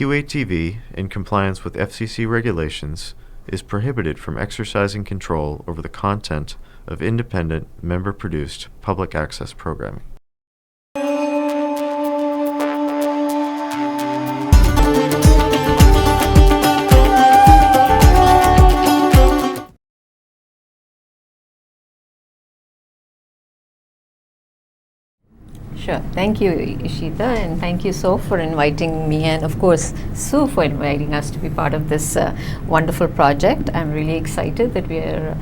QATV, in compliance with FCC regulations, is prohibited from exercising control over the content of independent, member-produced public access programming. Sure. Thank you, Ishita, and thank you, So, for inviting me, and of course, Sue, for inviting us to be part of this wonderful project. I'm really excited that we are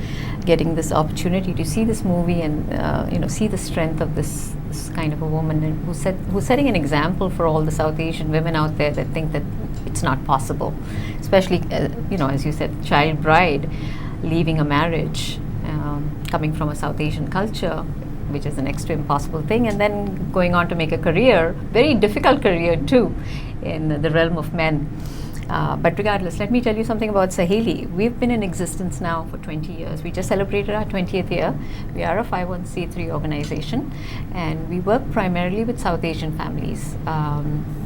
getting this opportunity to see this movie and see the strength of this kind of a woman who's setting an example for all the South Asian women out there that think that it's not possible, especially as you said, child bride, leaving a marriage, coming from a South Asian culture, which is an next to impossible thing, and then going on to make a career, very difficult career too, in the realm of men. But regardless, let me tell you something about Saheli. We've been in existence now for 20 years. We just celebrated our 20th year. We are a 501c3 organization, and we work primarily with South Asian families.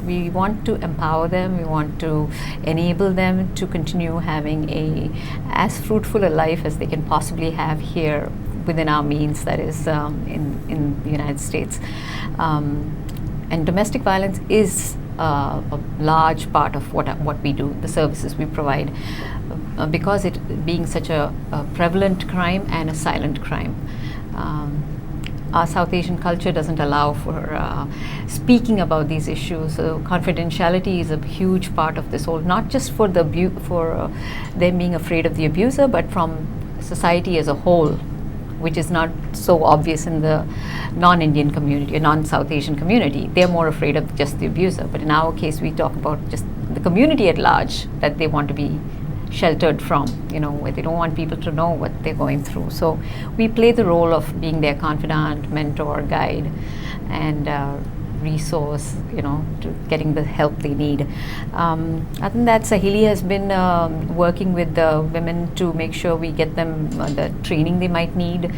We want to empower them. We want to enable them to continue having as fruitful a life as they can possibly have here within our means, that is in the United States. And domestic violence is a large part of what we do, the services we provide, because it being such a prevalent crime and a silent crime. Our South Asian culture doesn't allow for speaking about these issues, so confidentiality is a huge part of this whole, not just for them being afraid of the abuser, but from society as a whole, which is not so obvious in the non-Indian community, or non-South Asian community. They're more afraid of just the abuser. But in our case, we talk about just the community at large that they want to be sheltered from, where they don't want people to know what they're going through. So we play the role of being their confidant, mentor, guide, and resource, to getting the help they need. Other than that, Saheli has been working with the women to make sure we get them the training they might need.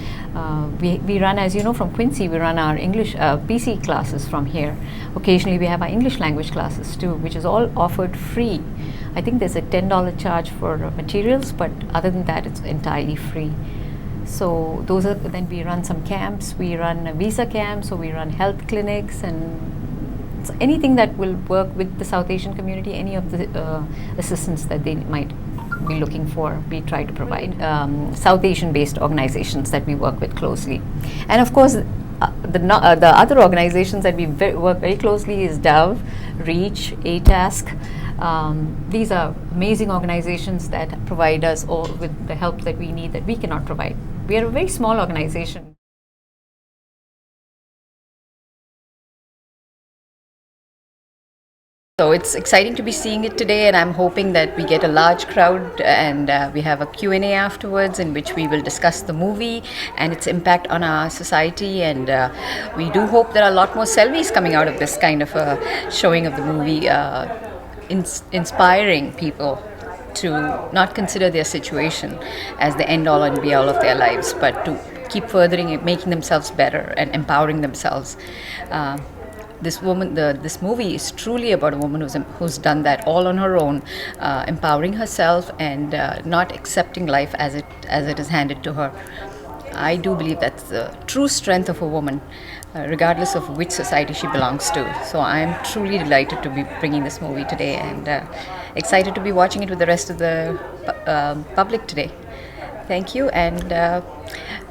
We run, as you know, from Quincy, we run our English PC classes from here. Occasionally we have our English language classes too, which is all offered free. I think there's a $10 charge for materials, but other than that, it's entirely free. So then we run some camps, we run visa camps, so we run health clinics, and anything that will work with the South Asian community, any of the assistance that they might be looking for, we try to provide. South Asian based organizations that we work with closely. And of course, the other organizations that we work very closely is Dove, Reach, ATASK. These are amazing organizations that provide us all with the help that we need that we cannot provide. We are a very small organization. So it's exciting to be seeing it today, and I'm hoping that we get a large crowd, and we have a Q&A afterwards in which we will discuss the movie and its impact on our society, and we do hope there are a lot more selfies coming out of this kind of a showing of the movie, inspiring people to not consider their situation as the end-all and be-all of their lives, but to keep furthering it, making themselves better and empowering themselves. This movie is truly about a woman who's done that all on her own, empowering herself and not accepting life as it is handed to her. I do believe that's the true strength of a woman, regardless of which society she belongs to. So I'm truly delighted to be bringing this movie today, and excited to be watching it with the rest of the public today. Thank you, and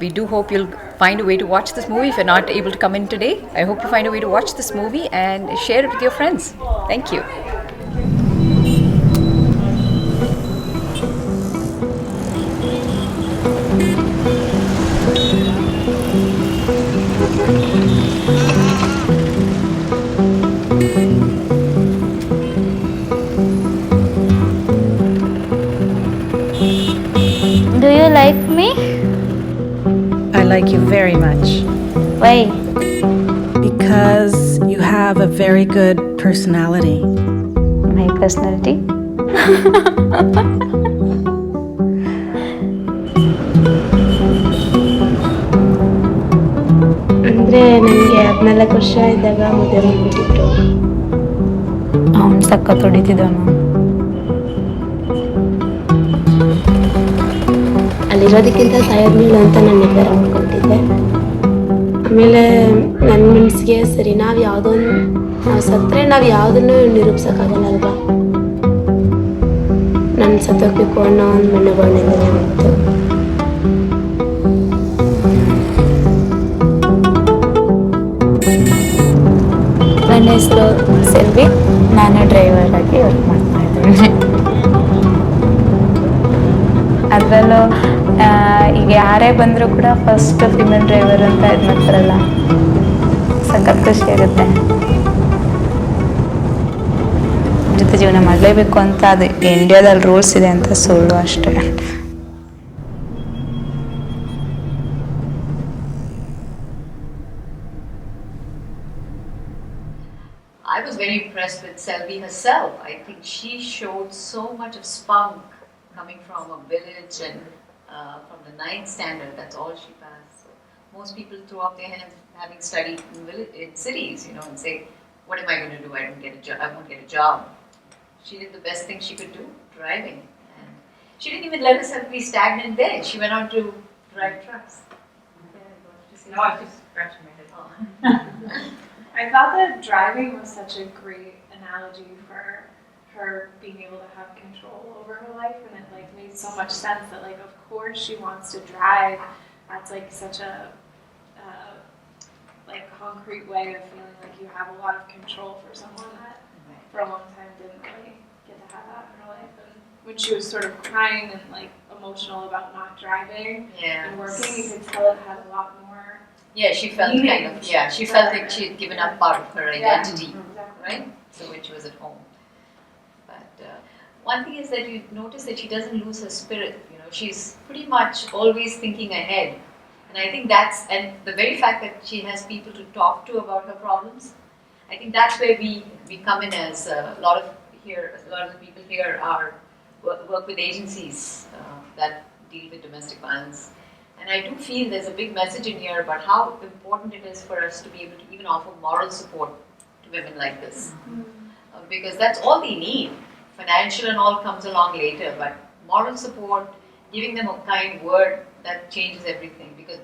we do hope you'll find a way to watch this movie. If you're not able to come in today, I hope you find a way to watch this movie and share it with your friends. Thank you. Do you like me? I like you very much. Why? Because you have a very good personality. My personality? ಅಂದರೆ ನನಗೆ 14 ವರ್ಷ ಇದ್ದಾಗ ಮದುವೆ ಮಾಡಿಬಿಟ್ಟಿದ್ರು. ಅವ್ನು ಸಖತ್ ಹೊಡಿತಿದ್ದವನು. ಅಲ್ಲಿರೋದಕ್ಕಿಂತ ಸಾಯೋದ್ ಮೇಲು ಅಂತ ನಾನು ನಿರ್ಧಾರ ಮಾಡ್ಕೊತಿದ್ದೆ. ಆಮೇಲೆ ನನ್ನ ಮನಸ್ಸಿಗೆ ಸರಿ ನಾವು ಸತ್ತರೆ ನಾವು ಯಾವುದನ್ನು ನಿರೂಪಿಸೋಕ್ಕಾಗಲ್ಲ ಅಲ್ವಾ, ನಾನು ಸತ್ತೋಗ್ಬೇಕು ಅನ್ನೋ ಒಂದು ಮನೋಭಾವನೆಯಿಂದಲೇ ಬಂತು. ನನ್ನ ಹೆಸರು ಸೆಲ್ವಿ, ನಾನು ಡ್ರೈವರ್ ಆಗಿ ವರ್ಕ್ ಮಾಡ್ತಾ ಇದ್ದೀನಿ. ಅದರಲ್ಲೂ ಈಗ ಯಾರೇ ಬಂದರೂ ಕೂಡ ಫಸ್ಟ್ ಫಿಮೇಲ್ ಡ್ರೈವರ್ ಅಂತ ಇದು ಮಾಡ್ತಾರಲ್ಲ, ಸಖತ್ ಖುಷಿ ಆಗುತ್ತೆ. ಜೊತೆ ಜೀವನ ಮಾಡಲೇಬೇಕು ಅಂತ ಅದು ಇಂಡಿಯಾದಲ್ಲಿ ರೂಲ್ಸ್ ಇದೆ ಅಂತ ಸುಳ್ಳು ಅಷ್ಟೇ. I was very impressed with Selvi herself. I think she showed so much of spunk coming from a village and from the 9th standard. That's all she passed. So most people throw up their hands having studied in cities, and say, "What am I going to do? I won't get a job." She did the best thing she could do, driving. And she didn't even let herself be stagnant there. She went on to drive trucks. No, I was just scratching my head. I thought that driving was such a great analogy for her being able to have control over her life, and it made so much sense that of course she wants to drive. That's such a concrete way of feeling like you have a lot of control for someone that for a long time didn't really get to have that in her life. And when she was sort of crying and emotional about not driving and working, you could tell it had a lot more. Yeah, she felt she felt like she had given up part of her identity, right? So when she was at home. But one thing is that you notice that she doesn't lose her spirit. She's pretty much always thinking ahead. And I think and the very fact that she has people to talk to about her problems, I think that's where we come in as a lot of the people here work with agencies that deal with domestic violence. And I do feel there's a big message in here about how important it is for us to be able to even offer moral support to women like this. Because that's all they need. Financial and all comes along later, but moral support, giving them a kind word, that changes everything. Because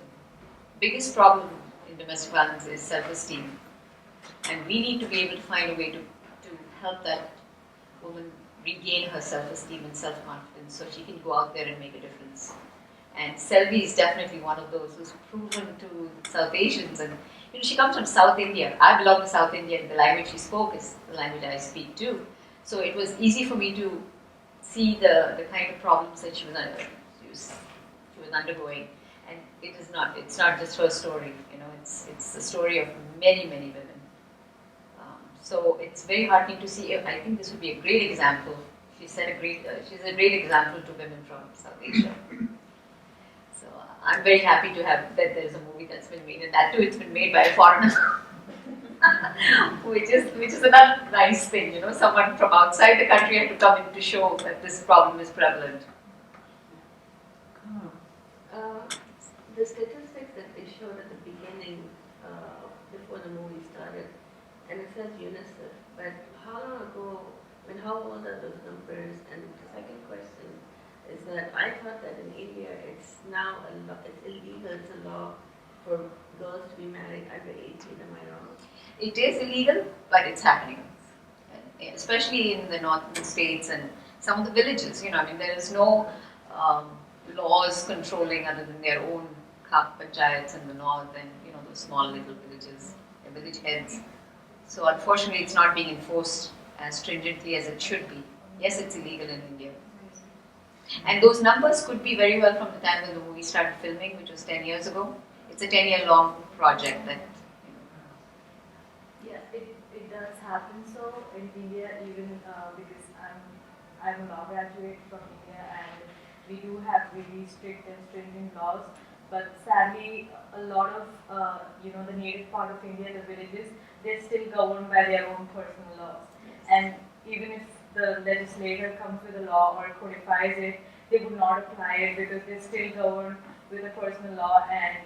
the biggest problem in domestic violence is self-esteem. And we need to be able to find a way to help that woman regain her self-esteem and self-confidence so she can go out there and make a difference. And Selvi is definitely one of those who's proven to South Asians. And she comes from South India. I belong to South India, and the language she spoke is the language I speak too. So it was easy for me to see the kind of problems that she was undergoing. And it's not just her story. It's the story of many, many women. So it's very heartening to see. I think this would be a great example. She's a great example to women from South Asia. So I'm very happy to have that there's a movie that's been made, and that too it's been made by a foreigner, which is another nice thing. Someone from outside the country had to come in to show that this problem is prevalent. The statistics that they showed at the beginning, before the movie started, and it says UNICEF, but how long ago, how old are those numbers? And the second question is that I thought that in India it's now it's illegal, it's a law for girls to be married under 18, am I wrong? It is illegal, but it's happening. Especially in the northern states and some of the villages, there is no laws controlling other than their own khap panchayats in the north and, those small little villages, village heads. So unfortunately, it's not being enforced as stringently as it should be. Yes, it's illegal in India. And those numbers could be very well from the time when the movie started filming, which was 10 years ago. It's a 10-year-long project that, Yeah, it does happen so in India, even because I'm a law graduate from India, and we do have really strict and stringent laws. But sadly, a lot of the native part of India, the villages, they're still governed by their own personal laws. And even if the legislator comes with a law or codifies it, they would not apply it because they're still governed with a personal law, and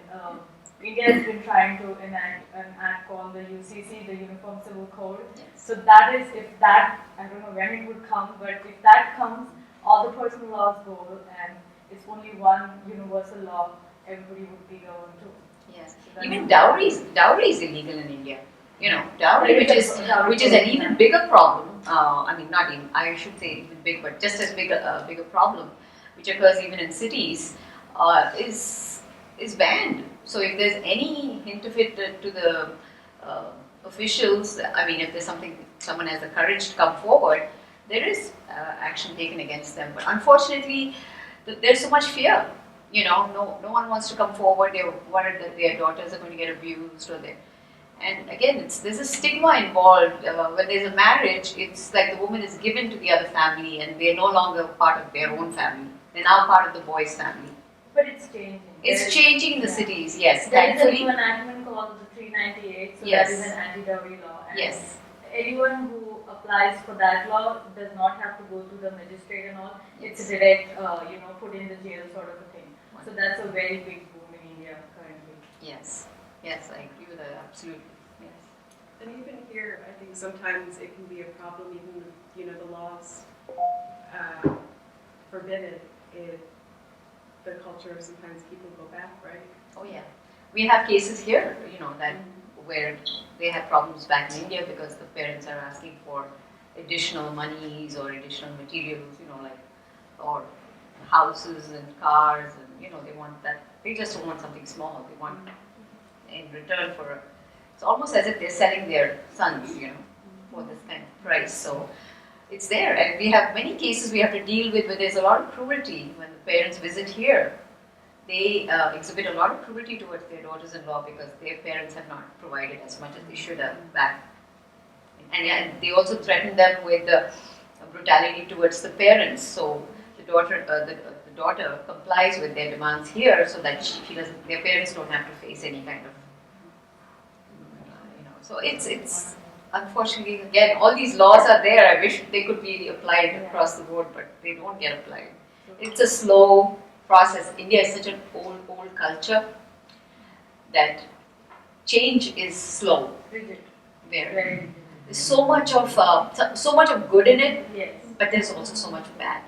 India has been trying to enact an act called the UCC, the Uniform Civil Code. So that is, if that, I don't know when it would come, but if that comes, all the personal laws go, and it's only one universal law, everybody would be governed to. Yes. So Even dowry is illegal in India. Dowry, which is an even bigger problem. I mean, not even, I should say even big, but just as big a bigger problem, which occurs even in cities, is banned. So if there's any hint of it to the officials, I mean, if there's someone has the courage to come forward, there is action taken against them. But unfortunately, there's so much fear. No one wants to come forward. They're worried that their daughters are going to get abused, and again, there's a stigma involved. When there's a marriage, it's like the woman is given to the other family, and they're no longer part of their own family. They're now part of the boy's family. But it's changing. It's changing in the cities, yes. There is a Thankfully, new enactment called the 398, so Yes. that is an anti-dowry law. And yes, anyone who applies for that law does not have to go to the magistrate and all. It's a direct, put in the jail sort of a thing. So that's a very big boom in India currently. yes, I agree with that, absolutely. Yes. And even here, I think sometimes it can be a problem, even if, the laws forbid it, the culture, sometimes people go back, right? Oh yeah. We have cases here, that where they have problems back in India because the parents are asking for additional monies or additional materials, or houses and cars, and they want that. They just don't want something small. They want in return for it's almost as if they're selling their sons, for this kind of price. So it's there, and we have many cases we have to deal with where there's a lot of cruelty. When the parents visit here, they exhibit a lot of cruelty towards their daughters-in-law because their parents have not provided as much as they should have back. And they also threaten them with brutality towards the parents. So the daughter complies with their demands here, so that their parents don't have to face any kind of, So it's unfortunately, again, all these laws are there. I wish they could be applied across the board, but they don't get applied. It's a slow process. India is such an old culture that change is slow. Rigid. Very. There's so much of good in it, Yes. but there's also so much bad.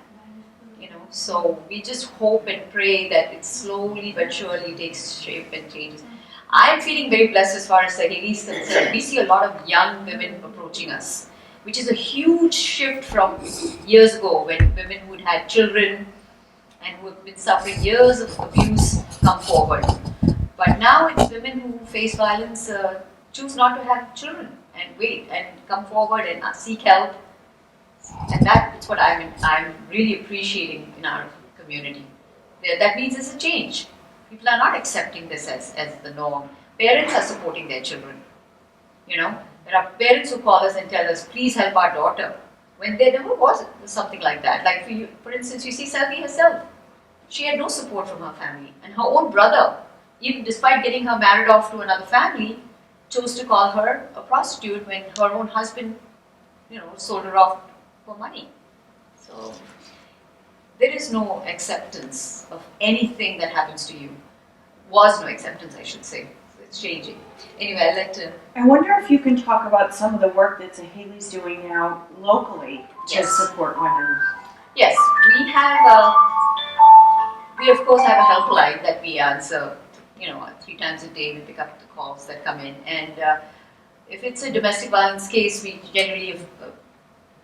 So we just hope and pray that it slowly but surely takes shape and changes. I'm feeling very blessed as far as SAHELI is concerned. We see a lot of young women approaching us, which is a huge shift from years ago when women who had children and who have been suffering years of abuse come forward. But now it's women who face violence, choose not to have children and wait and come forward and seek help. And that's what I'm really appreciating in our community. That means there's a change. People are not accepting this as the norm. Parents are supporting their children. There are parents who call us and tell us, please help our daughter. When there never was something like that. Like for instance, you see Selvi herself. She had no support from her family. And her own brother, even despite getting her married off to another family, chose to call her a prostitute when her own husband, sold her off for money. So there is no acceptance of anything that happens to you. Was no acceptance, I should say. So it's changing. Anyway, I'd like to... I wonder if you can talk about some of the work that SAHELI's doing now locally to support women. Yes, we of course have a helpline that we answer, 3 times a day. We pick up the calls that come in, and if it's a domestic violence case, we generally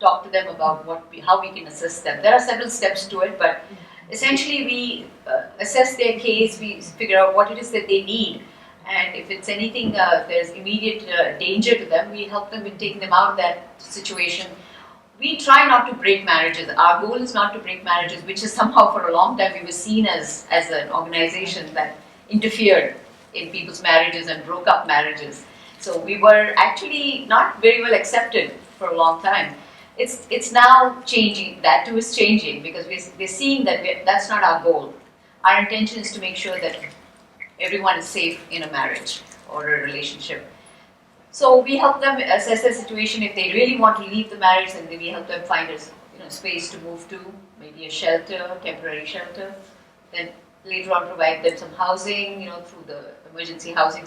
talk to them about how we can assist them. There are several steps to it, but essentially we assess their case, we figure out what it is that they need, and if it's anything, there's immediate danger to them, we help them in taking them out of that situation. We try not to break marriages. Our goal is not to break marriages, which is somehow for a long time we were seen as an organization that interfered in people's marriages and broke up marriages. So we were actually not very well accepted for a long time. It's now changing. That too is changing because we're seeing that that's not our goal. Our intention is to make sure that everyone is safe in a marriage or a relationship. So we help them assess their situation. If they really want to leave the marriage, then we help them find a space to move to, maybe a shelter, temporary shelter. Then later on provide them some housing, through the emergency housing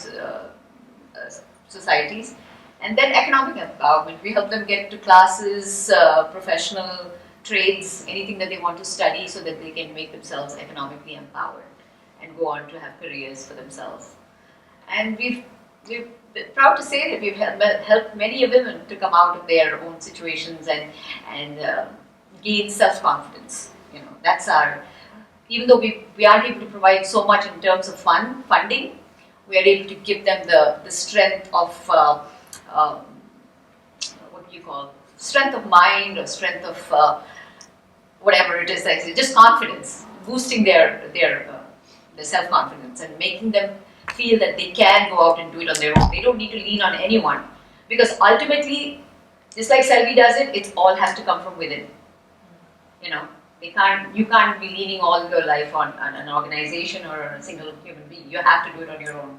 societies. And then economic empowerment. We help them get to classes, professional trades, anything that they want to study so that they can make themselves economically empowered and go on to have careers for themselves. And we've proud to say that we've helped many women to come out of their own situations and gain self-confidence. That's our, even though we aren't able to provide so much in terms of funding, we are able to give them the strength of, what do you call, strength of mind or strength of whatever it is, I say, just confidence, boosting their self-confidence and making them feel that they can go out and do it on their own. They don't need to lean on anyone, because ultimately, just like Selvi does it, it all has to come from within. You can't be leaning all your life on an organization or a single human being. You have to do it on your own.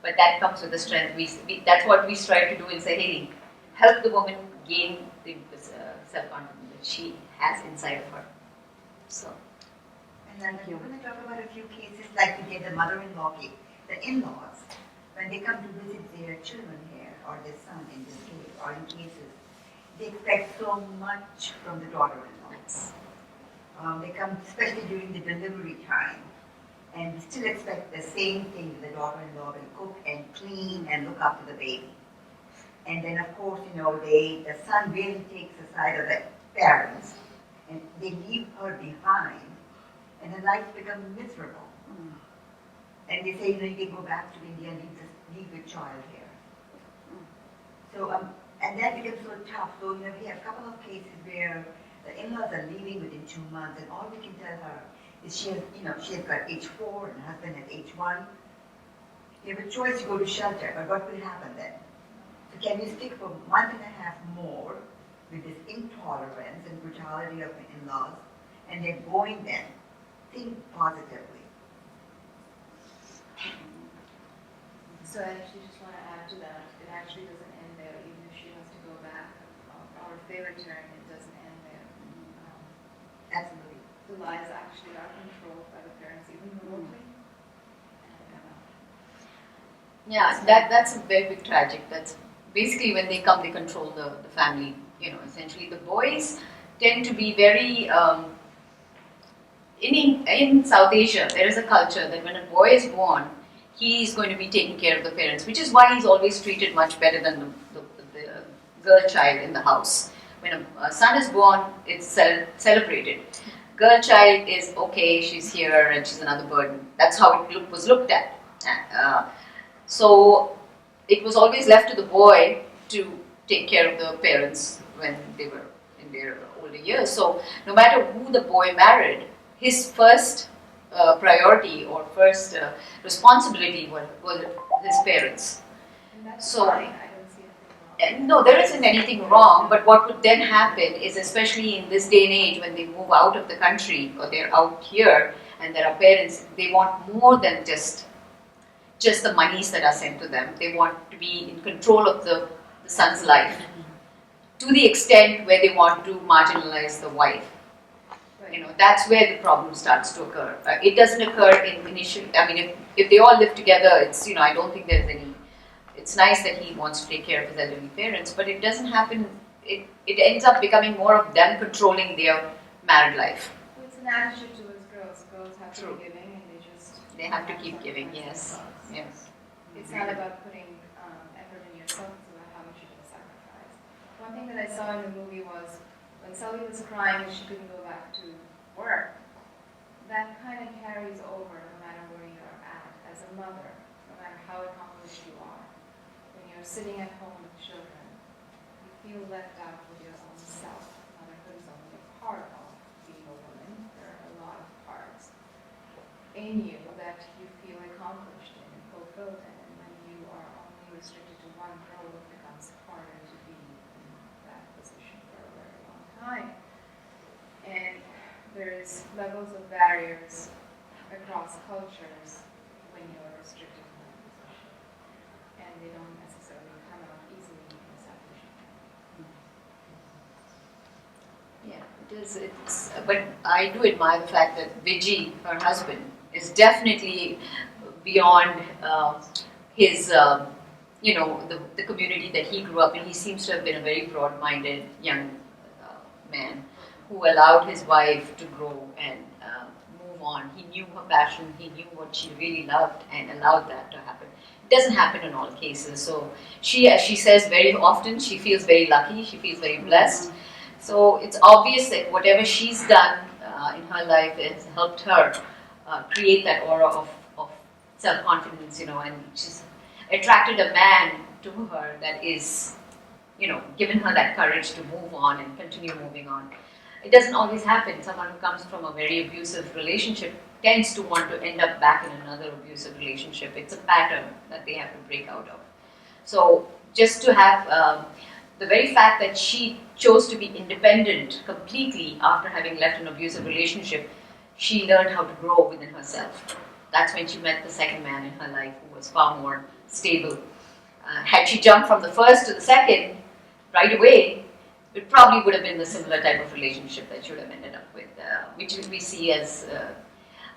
But that comes with the strength. That's what we strive to do in Saheli. Help the woman gain the self-confidence that she has inside of her. So. And then we're going to talk about a few cases like we did the mother-in-law case. The in-laws, when they come to visit their children here, or their son in this case, or in cases, they expect so much from the daughter-in-law. They come, especially during the delivery time, and still expect the same thing. The daughter-in-law will cook and clean and look after the baby. And then, of course, the son really takes the side of the parents, and they leave her behind, and her life becomes miserable. And they say, you can go back to India and leave your child here. So, and that becomes so tough. So, we have a couple of cases where the in-laws are leaving within 2 months, and all we can tell her is she has got H4 and her husband has H1. You have a choice to go to shelter, but what will happen then? So can you stick for a month and a half more with this intolerance and brutality of the in-laws, and they're going then? Think positively. So I actually just want to add to that. It actually doesn't end there, even if she has to go back. Our favorite term, it doesn't end there. Absolutely. The lives actually are controlled by the parents, even remotely. Yeah, that's a very big tragic. That's basically when they come, they control the family. Essentially the boys tend to be very, in South Asia, there is a culture that when a boy is born, he is going to be taking care of the parents, which is why he's always treated much better than the girl child in the house. When a son is born, it's celebrated. Girl child is okay, she's here and she's another burden. That's how it was looked at. So it was always left to the boy to take care of the parents when they were in their older years. So no matter who the boy married, his first priority or first responsibility was his parents. And that's so, fine. I don't see anything wrong. No, there isn't anything wrong, but what would then happen is, especially in this day and age when they move out of the country or they're out here and there are parents, they want more than just the monies that are sent to them. They want to be in control of the son's life to the extent where they want to marginalize the wife. That's where the problem starts to occur. It doesn't occur in initial. I mean, if they all live together, it's I don't think there's any. It's nice that he wants to take care of his elderly parents, but it doesn't happen. It ends up becoming more of them controlling their married life. Well, it's an attitude towards girls. Girls have to be giving, and they have to keep giving. Yes. It's not about putting effort in yourself. It's about how much you can sacrifice. One thing that I saw in the movie was when Selvi was crying and she couldn't go back to work, that kind of carries over no matter where you're at as a mother, no matter how accomplished you are. When you're sitting at home with children, you feel left out with your own self. Motherhood is only a part of being a woman. There are a lot of parts in you that you feel accomplished in and fulfilled in, and when you are only restricted to one role, it becomes harder to be in that position for a very long time. And there's levels of barriers across cultures when you're restricted in that position, and they don't necessarily come out easily in establishing. Yeah, it is. But I do admire the fact that Vijay, her husband, is definitely beyond his, the community that he grew up in. He seems to have been a very broad-minded young man who allowed his wife to grow and move on. He knew her passion, he knew what she really loved, and allowed that to happen. It doesn't happen in all cases. So she, as she says very often, she feels very lucky, she feels very blessed. So it's obvious that whatever she's done in her life has helped her create that aura of self-confidence, and she's attracted a man to her that is, given her that courage to move on and continue moving on. It doesn't always happen. Someone who comes from a very abusive relationship tends to want to end up back in another abusive relationship. It's a pattern that they have to break out of. So just to have the very fact that she chose to be independent completely after having left an abusive relationship, she learned how to grow within herself. That's when she met the second man in her life who was far more stable. Had she jumped from the first to the second right away, it probably would have been the similar type of relationship that she would have ended up with, which we see as,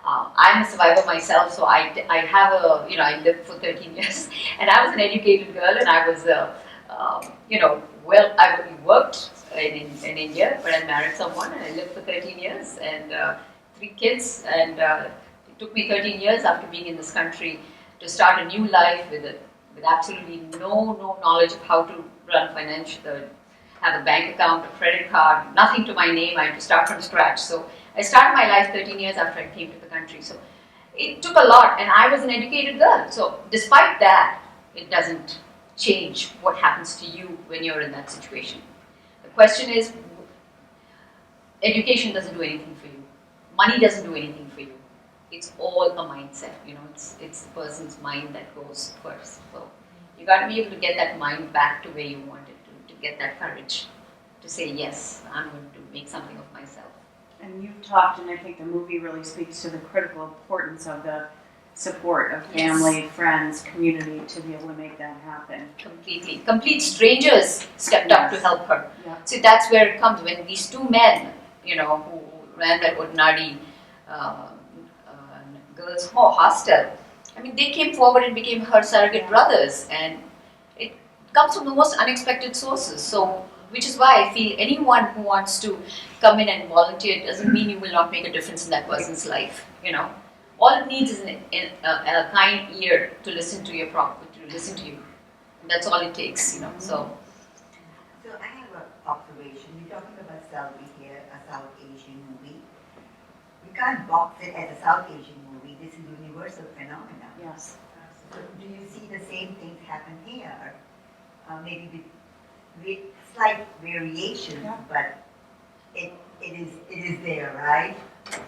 I'm a survivor myself, so I have I lived for 13 years, and I was an educated girl, and I was, I worked in India, but I married someone, and I lived for 13 years, and 3 kids, and it took me 13 years after being in this country to start a new life with absolutely no knowledge of how to run have a bank account, a credit card, nothing to my name. I had to start from scratch. So I started my life 13 years after I came to the country. So it took a lot, and I was an educated girl. So despite that, it doesn't change what happens to you when you're in that situation. The question is, education doesn't do anything for you. Money doesn't do anything for you. It's all a mindset. It's the person's mind that goes first. So you got to be able to get that mind back to where you want it to get that courage to say, yes, I'm going to make something of myself. And you've talked, and I think the movie really speaks to the critical importance of the support of family, yes, friends, community to be able to make that happen. Completely. Complete strangers stepped up to help her. Yeah. So that's where it comes. When these 2 men, who ran that Ordinary Girls' Hostel, they came forward and became her surrogate brothers, and it comes from the most unexpected sources. So, which is why I feel anyone who wants to come in and volunteer doesn't mean you will not make a difference in that person's life. All it needs is a kind ear to listen to your to listen to you. And that's all it takes. So I have an observation. You're talking about Selvi here, a South Asian movie. You can't box it as a South Asian movie. This is a universal phenomenon. Yes. So do you see the same things happen here? Maybe with slight variations, yeah, but it is there, right? Yeah.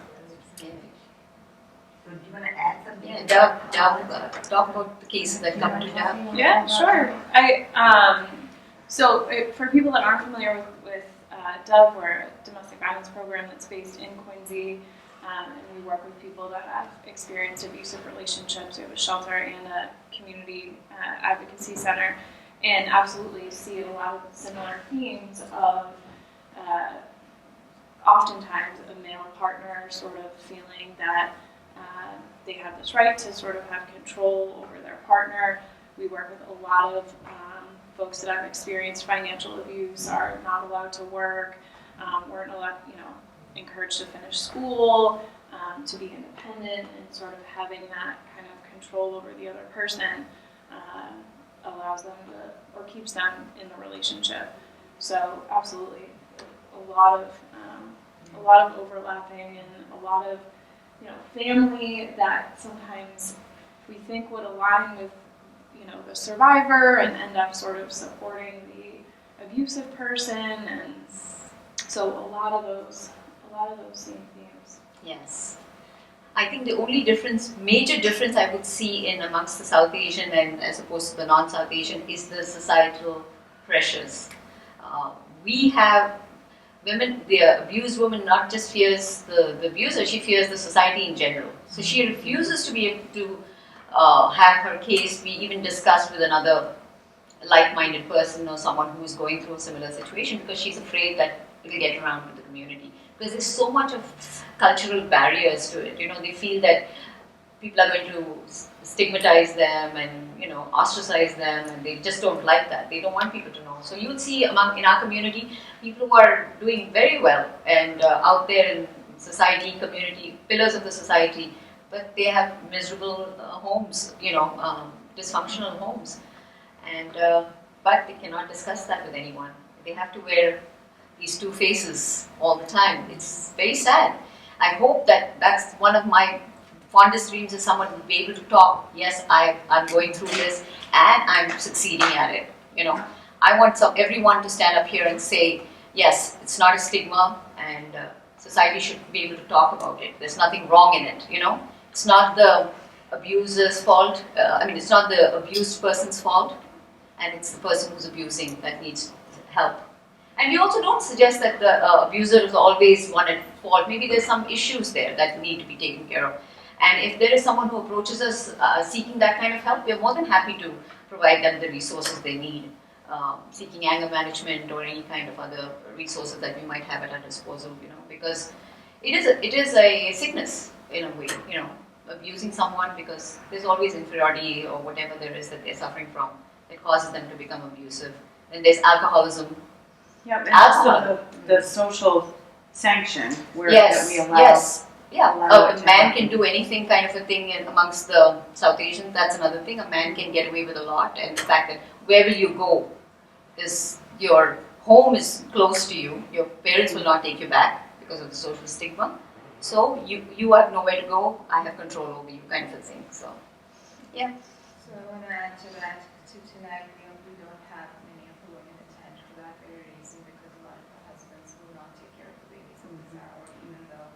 So do you want to add something? Yeah, talk about the cases that come to Dab. Yeah, sure. For people that aren't familiar with Dove, we're a domestic violence program that's based in Quincy, and we work with people that have experienced abusive relationships. We have a shelter and a community advocacy center, and absolutely see a lot of similar themes of oftentimes a male partner sort of feeling that they have this right to sort of have control over their partner. We work with a lot of folks that have experienced financial abuse, are not allowed to work, weren't allowed, encouraged to finish school, to be independent, and sort of having that kind of control over the other person allows them to, or keeps them in the relationship. So absolutely, a lot of overlapping and a lot of family that sometimes we think would align with the survivor and end up sort of supporting the abusive person, and so a lot of those same themes. Yes. I think the only major difference I would see in amongst the South Asian and as opposed to the non-South Asian is the societal pressures. We have women, the abused woman not just fears the abuser, she fears the society in general. So she refuses to be able to have her case be even discussed with another like-minded person or someone who is going through a similar situation, because she's afraid that it will get around to the community. Because there's so much of cultural barriers to it. They feel that people are going to stigmatize them and ostracize them, and they just don't like that. They don't want people to know. So you would see in our community people who are doing very well and out there in society, community, pillars of the society, but they have miserable homes, dysfunctional homes, and but they cannot discuss that with anyone. They have to wear these two faces all the time. It's very sad. I hope that's one of my fondest dreams, is someone will be able to talk. Yes, I'm going through this and I'm succeeding at it. I want everyone to stand up here and say, yes, it's not a stigma, and society should be able to talk about it. There's nothing wrong in it. It's not the abuser's fault. It's not the abused person's fault, and it's the person who's abusing that needs help. And we also don't suggest that the abuser is always one at fault. Maybe there's some issues there that need to be taken care of. And if there is someone who approaches us seeking that kind of help, we're more than happy to provide them the resources they need, seeking anger management or any kind of other resources that we might have at our disposal, because it is a sickness in a way, abusing someone, because there's always inferiority or whatever there is that they're suffering from that causes them to become abusive. And there's alcoholism. Yeah, and also the social sanction where that we allow. Yes. Yeah, a man can do anything kind of a thing amongst the South Asians. That's another thing. A man can get away with a lot, and the fact that wherever you go, your home is close to you. Your parents will not take you back because of the social stigma. So you have nowhere to go. I have control over you, kind of a thing. So, yeah. So I want to add to that. Tonight, we don't have many of the women attend for that very reason, because a lot of the husbands will not take care of the babies in this hour, even though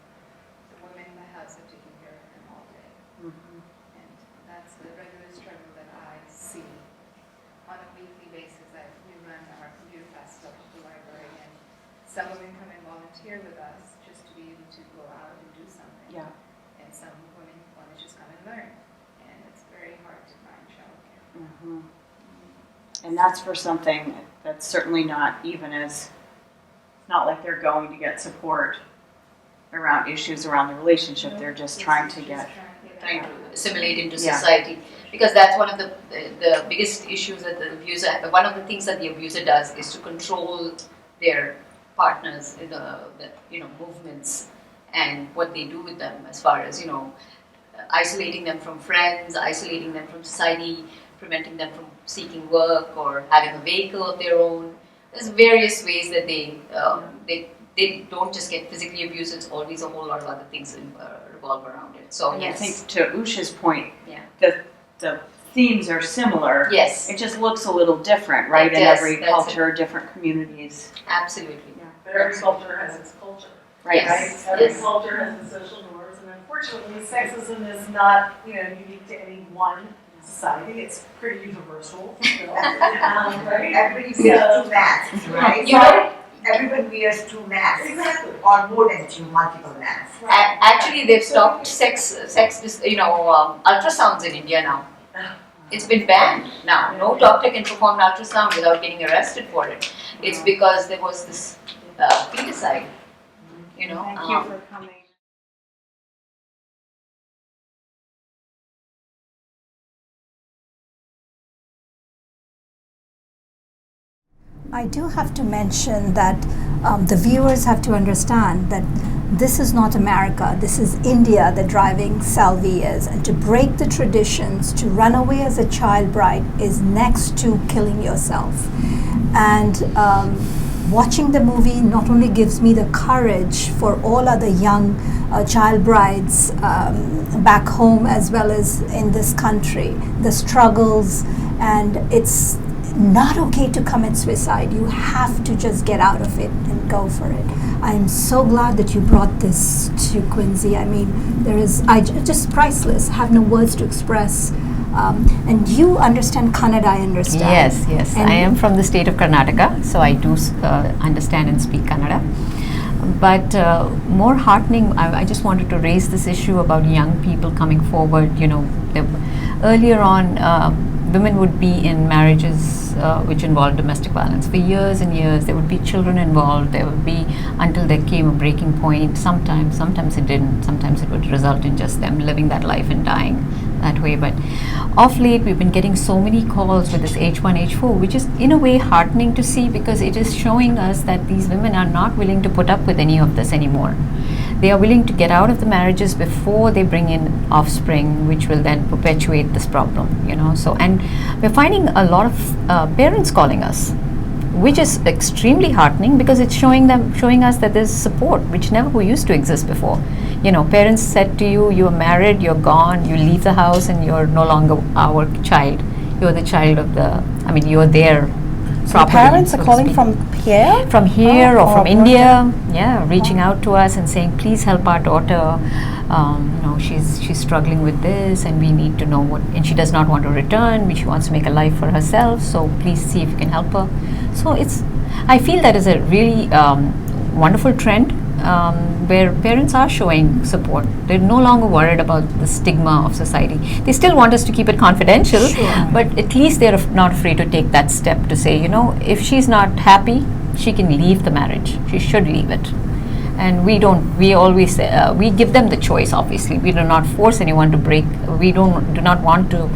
the women in the house have taken care of them all day. And that's the regular struggle that I see on a weekly basis. We run our computer festival at the library, and some women come and volunteer with us just to be able to go out and do something. Yeah. And some women want to just come and learn. And it's very hard to find childcare. And that's for something that's certainly not even as, it's not like they're going to get support around issues around the relationship. They're just trying to assimilate into society, because that's one of the biggest issues that the abuser. One of the things that the abuser does is to control their partners, the movements, and what they do with them, as far as isolating them from friends, isolating them from society, preventing them from seeking work or having a vehicle of their own. There's various ways that they don't just get physically abused. It's always a whole lot of other things revolve around it. So yes. I think to Usha's point, yeah. the themes are similar. Yes. It just looks a little different, right? In every culture, different communities. Absolutely. Yeah. But every culture has its culture. Right. Yes. Every Yes. culture has its social norms, and unfortunately, sexism is not unique to any one society. It's pretty universal. Right? Everybody wears two masks, right? Everybody wears two masks. Exactly. Or more than two, multiple masks. Actually, they've stopped ultrasounds in India now. It's been banned now. No doctor can perform an ultrasound without getting arrested for it. It's because there was this feticide. Thank you for coming. I do have to mention that the viewers have to understand that this is not America, this is India that driving Selvi is. And to break the traditions, to run away as a child bride is next to killing yourself. And watching the movie not only gives me the courage for all other young child brides back home as well as in this country, the struggles, and it's not okay to commit suicide. You have to just get out of it and go for it. I'm so glad that you brought this to Quincy. I mean, just priceless. I have no words to express. And you understand Kannada, I understand. Yes. And I am from the state of Karnataka, so I do understand and speak Kannada. But more heartening, I just wanted to raise this issue about young people coming forward. Earlier on, women would be in marriages which involved domestic violence. For years and years, there would be children involved. There would be, until there came a breaking point. Sometimes it didn't. Sometimes it would result in just them living that life and dying that way. But of late, we've been getting so many calls with this H1, H4, which is in a way heartening to see, because it is showing us that these women are not willing to put up with any of this anymore. They are willing to get out of the marriages before they bring in offspring, which will then perpetuate this problem, you know. So, and we're finding a lot of parents calling us, which is extremely heartening, because it's showing us that there's support, which never used to exist before. You know, parents said to you, you're married, you're gone, you leave the house, and you're no longer our child. You're the child of you're their So property. parents are calling from here? From here or from okay. India, reaching out to us and saying, please help our daughter. She's struggling with this, and we need to know what. And she does not want to return. She wants to make a life for herself. So please see if you can help her. So I feel that is a really wonderful trend, where parents are showing support. They're no longer worried about the stigma of society. They still want us to keep it confidential, but at least they're not afraid to take that step to say, you know, if she's not happy, she can leave the marriage. She should leave it. And we always we give them the choice. Obviously, we do not force anyone to break. We do not want to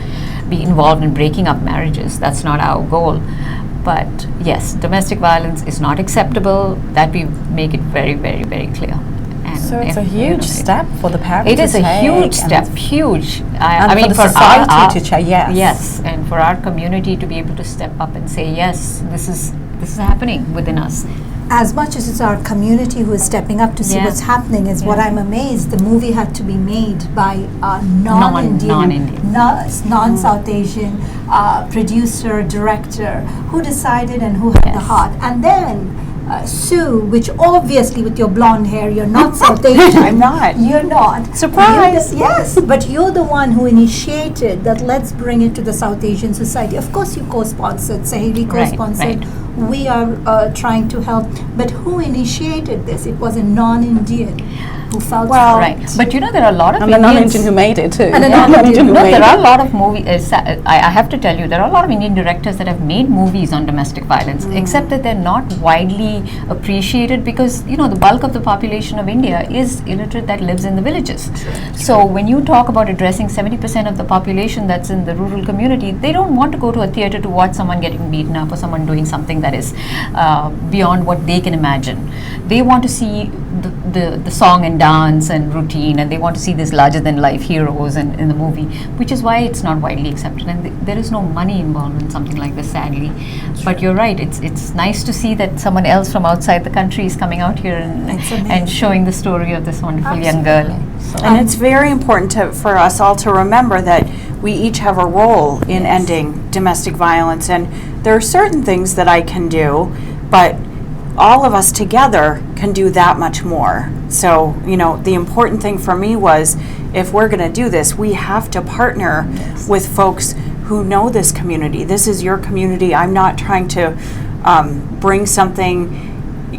be involved in breaking up marriages. That's not our goal. But yes, domestic violence is not acceptable. That we make it very, very, very clear. And So it's a huge step for the parents. it is to a take, huge and step, huge. and for the society to change. Yes. Yes, and for our community to be able to step up and say, yes, this is happening within us. As much as it's our community who is stepping up to see what's happening, is what I'm amazed. The movie had to be made by a non-Indian, non-South Asian producer, director, who decided and who had the heart. And then Sue, which obviously with your blonde hair, you're not South Asian. I'm not. You're not. Surprise! Yes, but you're the one who initiated that. Let's bring it to the South Asian society. Of course, you co-sponsored. Saheli co-sponsored. Right. We are trying to help. But who initiated this? It was a non-Indian who felt Right. But you know, there are a lot of And the Indians. non-Indian who made it too. And a non-Indian who No, made there are it. a lot of movies. I have to tell you, there are a lot of Indian directors that have made movies on domestic violence, except that they're not widely appreciated, because you know the bulk of the population of India is illiterate that lives in the villages. So when you talk about addressing 70% of the population that's in the rural community, they don't want to go to a theater to watch someone getting beaten up or someone doing something that is beyond what they can imagine. They want to see the song and dance and routine, and they want to see these larger than life heroes in the movie, which is why it's not widely accepted, and there is no money involved in something like this, sadly. But you're right, it's nice to see that someone else from outside the country is coming out here and showing the story of this wonderful young girl. So And it's very important for us all to remember that we each have a role in ending domestic violence, and there are certain things that I can do, but all of us together can do that much more. So, you know, the important thing for me was, if we're going to do this, we have to partner with folks who know this community. This is your community. I'm not trying to bring something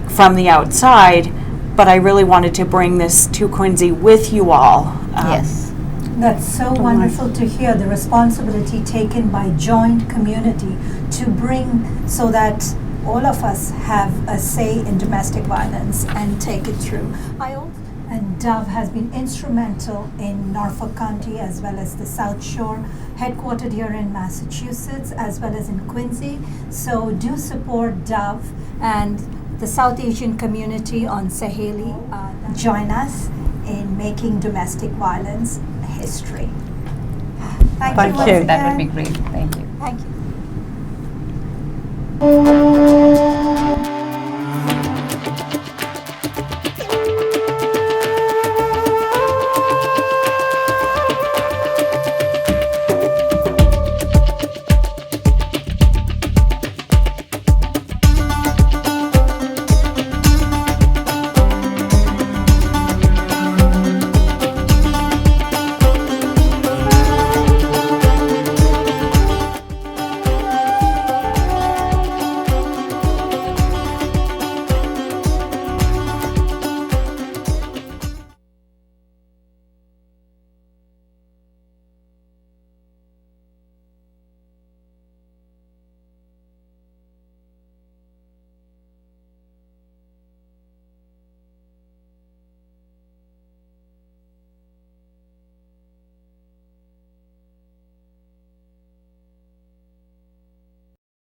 from the outside, but I really wanted to bring this to Quincy with you all. yes. That's so wonderful to hear, the responsibility taken by joint community to bring, so that all of us have a say in domestic violence and take it through. And Dove has been instrumental in Norfolk County as well as the South Shore, headquartered here in Massachusetts as well as in Quincy. So do support Dove and the South Asian community on Saheli. Join us in making domestic violence history. Thank you. That would be great. Thank you. Thank you.